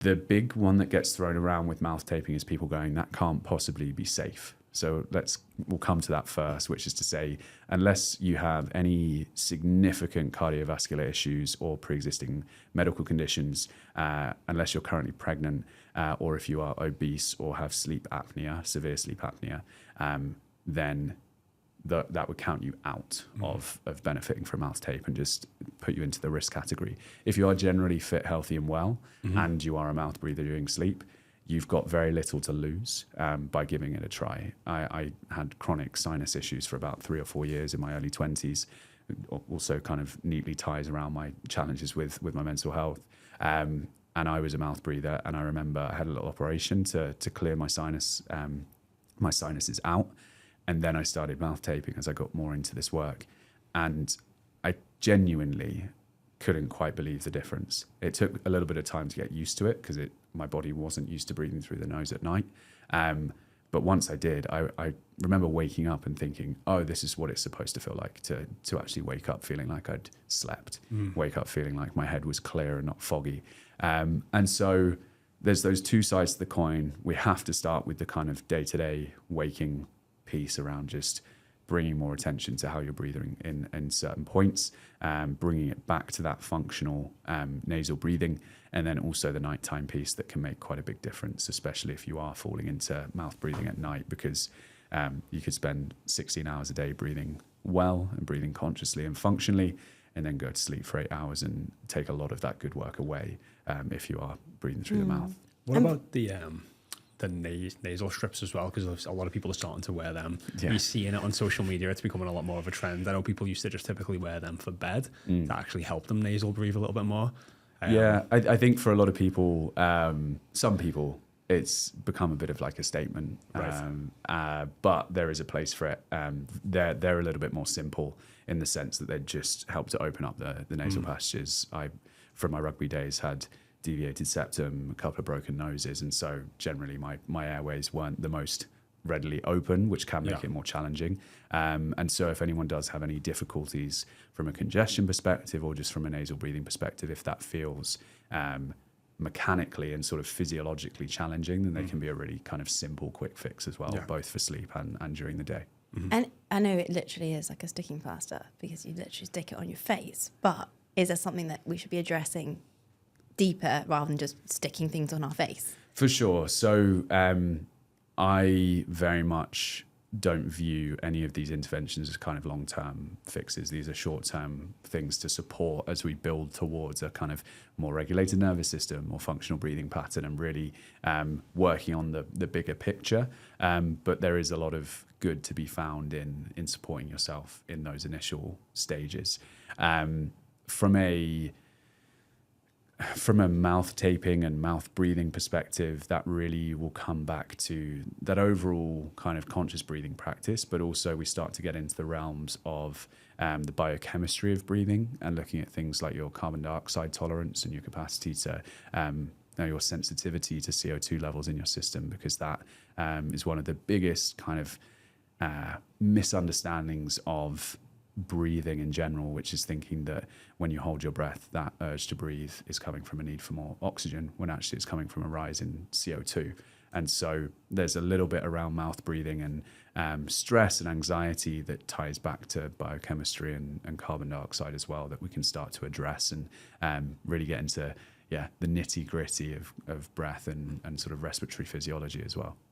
The big one that gets thrown around with mouth taping is people going, that can't possibly be safe. So we'll come to that first, which is to say, unless you have any significant cardiovascular issues or pre-existing medical conditions, unless you're currently pregnant, or if you are obese or have sleep apnea, severe sleep apnea, then that would count you out of benefiting from mouth tape and just put you into the risk category. If you are generally fit, healthy and well, and you are a mouth breather during sleep, you've got very little to lose by giving it a try. I had chronic sinus issues for about 3 or 4 years in my early 20s. Also kind of neatly ties around my challenges with my mental health. And I was a mouth breather, and I remember I had a little operation to clear my sinuses out. And then I started mouth taping as I got more into this work. And I genuinely couldn't quite believe the difference. It took a little bit of time to get used to it because my body wasn't used to breathing through the nose at night. But once I did, I remember waking up and thinking, oh, this is what it's supposed to feel like to actually wake up feeling like I'd slept, wake up feeling like my head was clear and not foggy. And so there's those two sides to the coin. We have to start with the kind of day-to-day waking piece around just bringing more attention to how you're breathing in certain points, bringing it back to that functional nasal breathing, and then also the nighttime piece that can make quite a big difference, especially if you are falling into mouth breathing at night, because you could spend 16 hours a day breathing well and breathing consciously and functionally, and then go to sleep for 8 hours and take a lot of that good work away if you are breathing through the mouth. What about the nasal strips as well? Because a lot of people are starting to wear them. Yeah. You're seeing it on social media. It's becoming a lot more of a trend. I know people used to just typically wear them for bed to actually help them nasal breathe a little bit more. I think for a lot of people, some people, it's become a bit of like a statement. Right. But there is a place for it. They're a little bit more simple in the sense that they just help to open up the nasal passages. I, from my rugby days, had deviated septum, a couple of broken noses, and so generally my airways weren't the most readily open, which can make it more challenging. And so if anyone does have any difficulties from a congestion perspective or just from a nasal breathing perspective, if that feels mechanically and sort of physiologically challenging, then they can be a really kind of simple quick fix as well, both for sleep and during the day. And I know it literally is like a sticking plaster because you literally stick it on your face, but is there something that we should be addressing deeper rather than just sticking things on our face? For sure. So I very much don't view any of these interventions as kind of long-term fixes. These are short-term things to support as we build towards a kind of more regulated nervous system, more functional breathing pattern, and really working on the bigger picture. But there is a lot of good to be found in supporting yourself in those initial stages. From a mouth taping and mouth breathing perspective, that really will come back to that overall kind of conscious breathing practice, but also we start to get into the realms of the biochemistry of breathing and looking at things like your carbon dioxide tolerance and your capacity to, your sensitivity to CO2 levels in your system, because that is one of the biggest kind of misunderstandings of breathing in general, which is thinking that when you hold your breath, that urge to breathe is coming from a need for more oxygen, when actually it's coming from a rise in CO2. And so there's a little bit around mouth breathing and stress and anxiety that ties back to biochemistry and carbon dioxide as well, that we can start to address and really get into the nitty gritty of breath and sort of respiratory physiology as well.